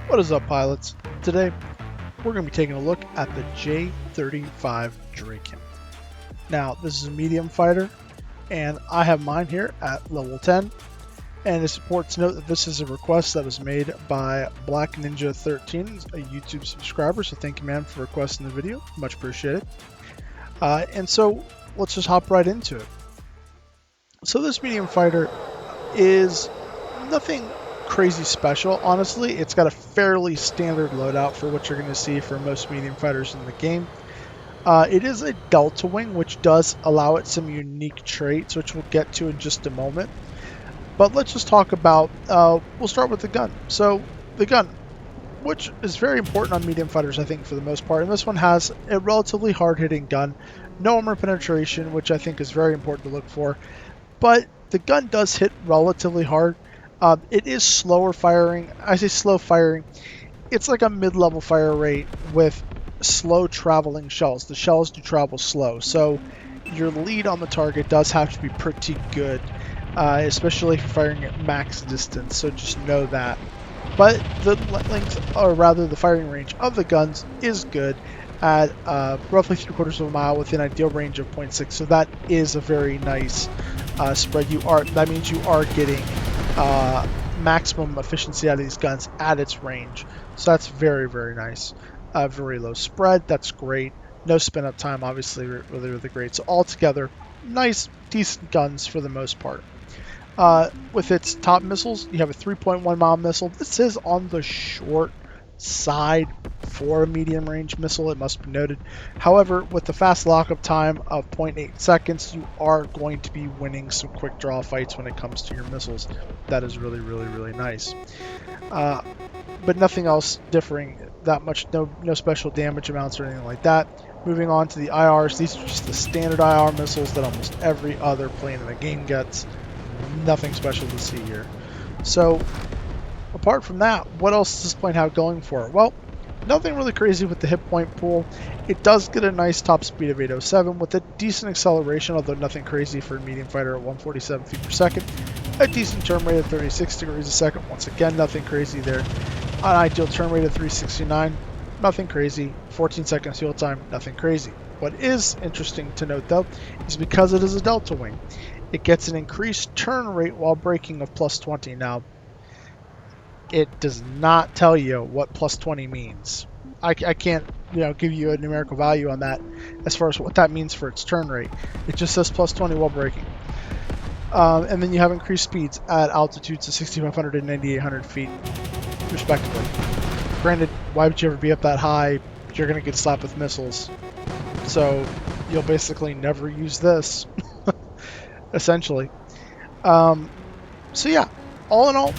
What is up, pilots? Today, we're going to be taking a look at the J35 Draken. Now, this is a medium fighter, and I have mine here at level 10. And it's important to note that this is a request that was made by Black Ninja 13, a YouTube subscriber. So thank you, man, for requesting the video. Much appreciated. And so let's just hop right into it. So this medium fighter is nothing crazy special. Honestly, it's got a fairly standard loadout for what you're going to see for most medium fighters in the game. It is a delta wing, which does allow it some unique traits, which we'll get to in just a moment. But let's just talk about, we'll start with the gun. So the gun, which is very important on medium fighters, I think, for the most part. And this one has a relatively hard-hitting gun, no armor penetration, which I think is very important to look for. But the gun does hit relatively hard. It is slower firing. I say slow firing. It's like a mid-level fire rate with slow traveling shells. The shells do travel slow, so your lead on the target does have to be pretty good, especially if you're firing at max distance, so just know that. But the length, or rather the firing range of the guns is good at roughly 3/4 of a mile with an ideal range of 0.6, so that is a very nice spread. That means you are getting maximum efficiency out of these guns at its range. So that's very, very nice. Very low spread. That's great. No spin up time, obviously, really, really great. So altogether, nice, decent guns for the most part. With its top missiles, you have a 3.1 mile missile. This is on the short side for a medium range missile, it must be noted. However, with the fast lockup time of 0.8 seconds, you are going to be winning some quick draw fights when it comes to your missiles. That is really, really, really nice. But nothing else differing that much, no special damage amounts or anything like that. Moving on to the IRs, these are just the standard IR missiles that almost every other plane in the game gets. Nothing special to see here. So, apart from that, what else does this plane have going for it? Well, nothing really crazy with the hit point pool. It does get a nice top speed of 807 with a decent acceleration, although nothing crazy for a medium fighter at 147 feet per second. A decent turn rate of 36 degrees a second. Once again, nothing crazy there. An ideal turn rate of 369. Nothing crazy. 14 seconds fuel time. Nothing crazy. What is interesting to note, though, is because it is a delta wing, it gets an increased turn rate while braking of plus 20. Now, it does not tell you what plus 20 means. I can't, give you a numerical value on that as far as what that means for its turn rate. It just says plus 20 while braking. And then you have increased speeds at altitudes of 6,500 and 9,800 feet, respectively. Granted, why would you ever be up that high? You're going to get slapped with missiles. So you'll basically never use this, essentially. So yeah, all in all,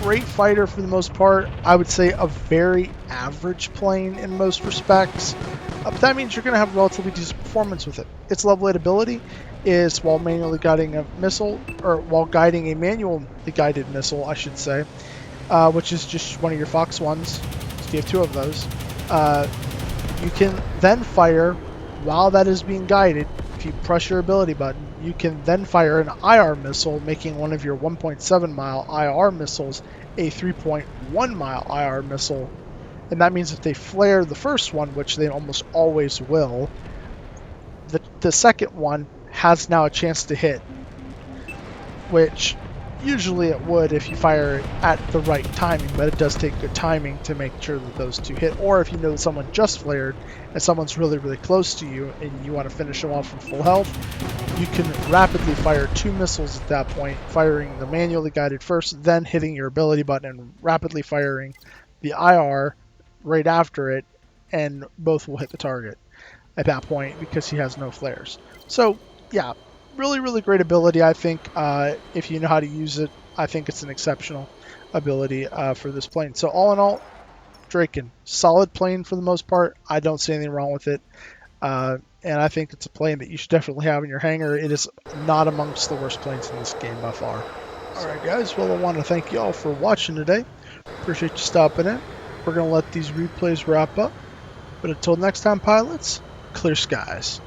great fighter for the most part. I would say a very average plane in most respects. But that means you're going to have relatively decent performance with it. Its level 8 ability is while manually guiding a missile, or while guiding a manually guided missile, I should say, which is just one of your Fox ones. So you have two of those. You can then fire while that is being guided. If you press your ability button, you can then fire an IR missile, making one of your 1.7 mile IR missiles a 3.1 mile IR missile. And that means if they flare the first one, which they almost always will, the second one has now a chance to hit, which usually it would if you fire it at the right timing, but it does take good timing to make sure that those two hit. Or if you know that someone just flared and someone's really, really close to you and you want to finish them off from full health, you can rapidly fire two missiles at that point, firing the manually guided first, then hitting your ability button and rapidly firing the IR right after it, and both will hit the target at that point because he has no flares. So yeah, really, really great ability. I think if you know how to use it, I think it's an exceptional ability for this plane. So all in all, Draken, solid plane for the most part. I don't see anything wrong with it. And I think it's a plane that you should definitely have in your hangar. It is not amongst the worst planes in this game by far. Alright guys, well I want to thank you all for watching today. Appreciate you stopping in. We're going to let these replays wrap up. But until next time, pilots, clear skies.